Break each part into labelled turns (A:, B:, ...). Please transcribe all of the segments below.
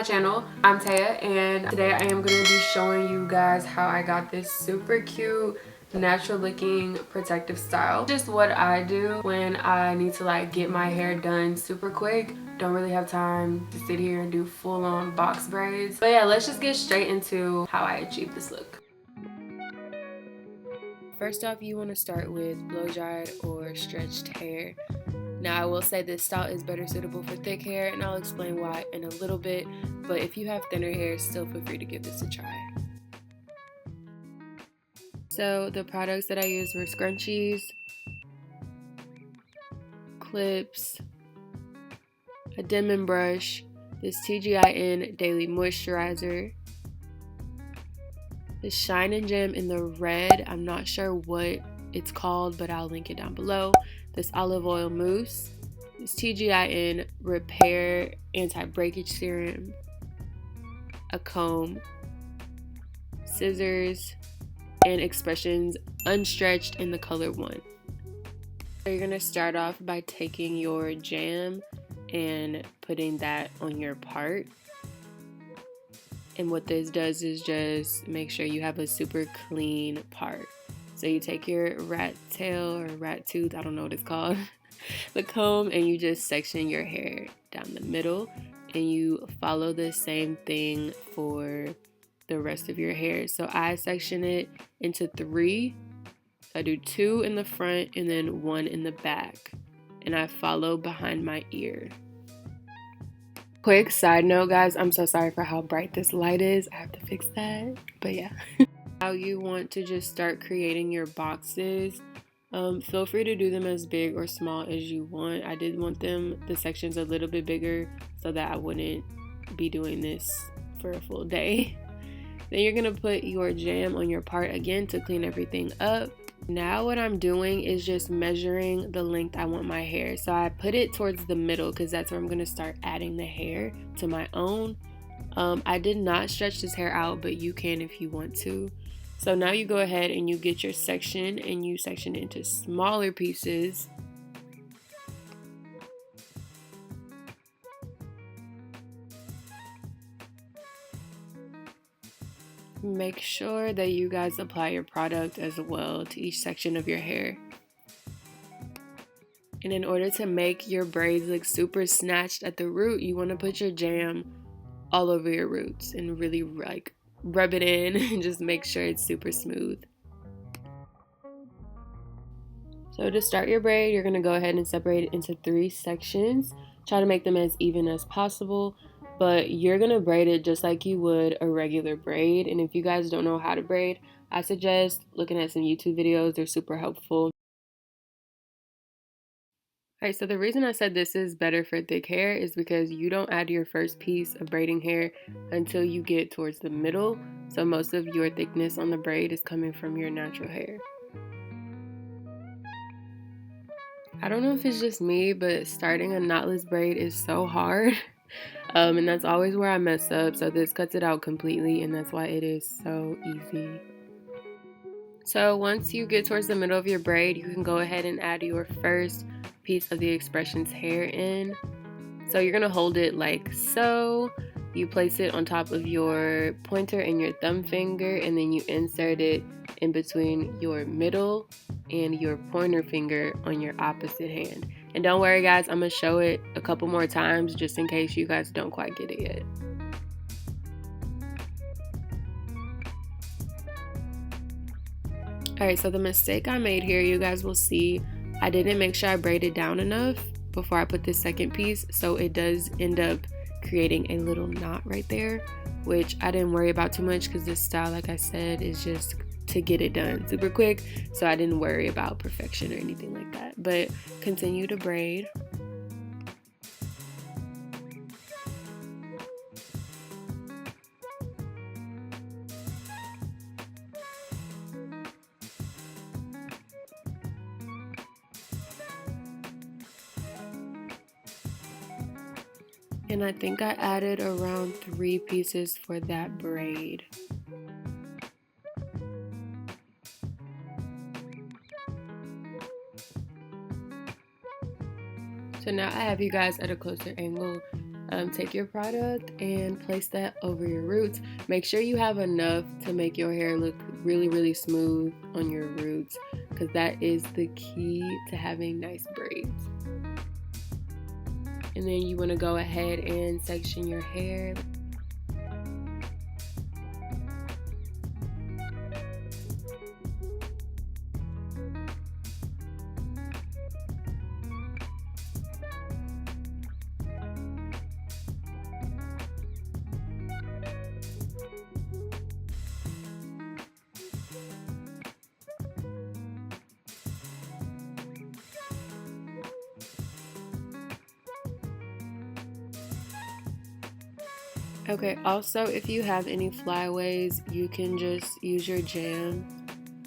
A: my channel. I'm Taya, and today I am going to be showing you guys how I got this super cute natural looking protective style. Just what I do when I need to like get my hair done super quick. Don't really have time to sit here and do full-on box braids. But yeah, let's just get straight into how I achieve this look. First off, you want to start with blow dried or stretched hair. Now I will say this style is better suitable for thick hair, and I'll explain why in a little bit, but if you have thinner hair, still feel free to give this a try. So the products that I used were scrunchies, clips, a Denman brush, this TGIN Daily Moisturizer, the Shine and Gem in the red, I'm not sure what it's called, but I'll link it down below, this olive oil mousse, this TGIN Repair Anti-Breakage Serum, a comb, scissors, and Expressions Unstretched in the color 1. So you're going to start off by taking your jam and putting that on your part. And what this does is just make sure you have a super clean part. So you take your rat tail or rat tooth, I don't know what it's called, the comb, and you just section your hair down the middle, and you follow the same thing for the rest of your hair. So I section it into 3. I do 2 in the front and then 1 in the back, and I follow behind my ear. Quick side note, guys, I'm so sorry for how bright this light is. I have to fix that, but yeah. How you want to just start creating your boxes. Feel free to do them as big or small as you want. I did want the sections a little bit bigger so that I wouldn't be doing this for a full day. Then you're gonna put your jam on your part again to clean everything up. Now what I'm doing is just measuring the length I want my hair. So I put it towards the middle because that's where I'm gonna start adding the hair to my own. I did not stretch this hair out, but you can if you want to. So now you go ahead and you get your section and you section it into smaller pieces. Make sure that you guys apply your product as well to each section of your hair. And in order to make your braids look super snatched at the root, you want to put your jam all over your roots and really like rub it in and just make sure it's super smooth. So to start your braid, you're going to go ahead and separate it into 3 sections. Try to make them as even as possible, but you're going to braid it just like you would a regular braid. And if you guys don't know how to braid, I suggest looking at some YouTube videos. They're super helpful. Alright, so the reason I said this is better for thick hair is because you don't add your first piece of braiding hair until you get towards the middle. So most of your thickness on the braid is coming from your natural hair. I don't know if it's just me, but starting a knotless braid is so hard. And that's always where I mess up. So this cuts it out completely, and that's why it is so easy. So once you get towards the middle of your braid, you can go ahead and add your first piece of the Expressions hair in. So you're going to hold it like so. You place it on top of your pointer and your thumb finger, and then you insert it in between your middle and your pointer finger on your opposite hand. And don't worry guys, I'm going to show it a couple more times just in case you guys don't quite get it yet. Alright, so the mistake I made here, you guys will see, I didn't make sure I braided down enough before I put this second piece, so it does end up creating a little knot right there, which I didn't worry about too much because this style, like I said, is just to get it done super quick, so I didn't worry about perfection or anything like that. But continue to braid. And I think I added around 3 pieces for that braid. So now I have you guys at a closer angle. take your product and place that over your roots. Make sure you have enough to make your hair look really, really smooth on your roots, because that is the key to having nice braids. And then you want to go ahead and section your hair. Okay, also if you have any flyaways, you can just use your jam.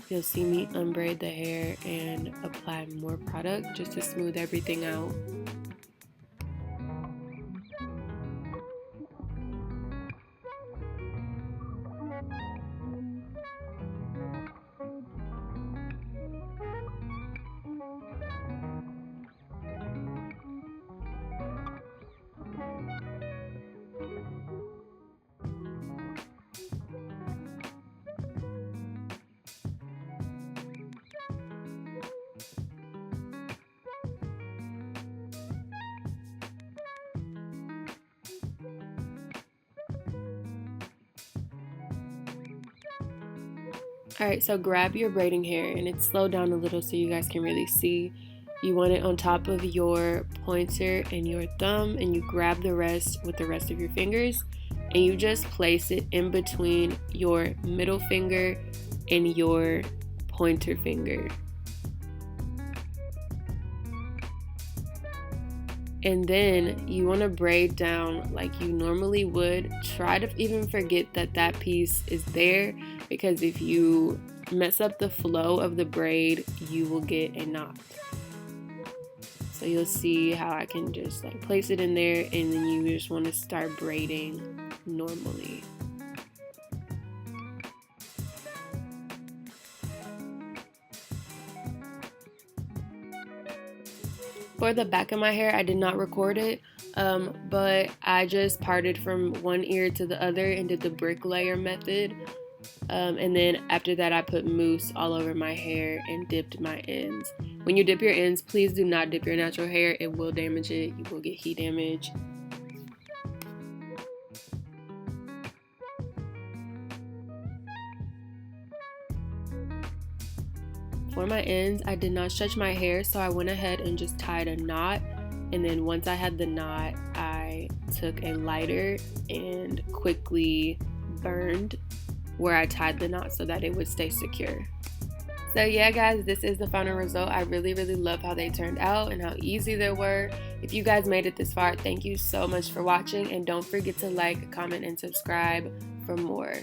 A: You'll see me unbraid the hair and apply more product just to smooth everything out. Alright, so grab your braiding hair, and it's slowed down a little so you guys can really see. You want it on top of your pointer and your thumb, and you grab the rest with the rest of your fingers, and you just place it in between your middle finger and your pointer finger. And then you want to braid down like you normally would. Try to even forget that that piece is there, because if you mess up the flow of the braid, you will get a knot. So you'll see how I can just like place it in there, and then you just want to start braiding normally. For the back of my hair, I did not record it, but I just parted from one ear to the other and did the bricklayer method. And then after that, I put mousse all over my hair and dipped my ends. When you dip your ends, please do not dip your natural hair. It will damage it. You will get heat damage. For my ends, I did not stretch my hair, so I went ahead and just tied a knot. And then once I had the knot, I took a lighter and quickly burned where I tied the knot so that it would stay secure. So yeah guys, this is the final result. I really love how they turned out and how easy they were. If you guys made it this far, thank you so much for watching, and don't forget to like, comment, and subscribe for more.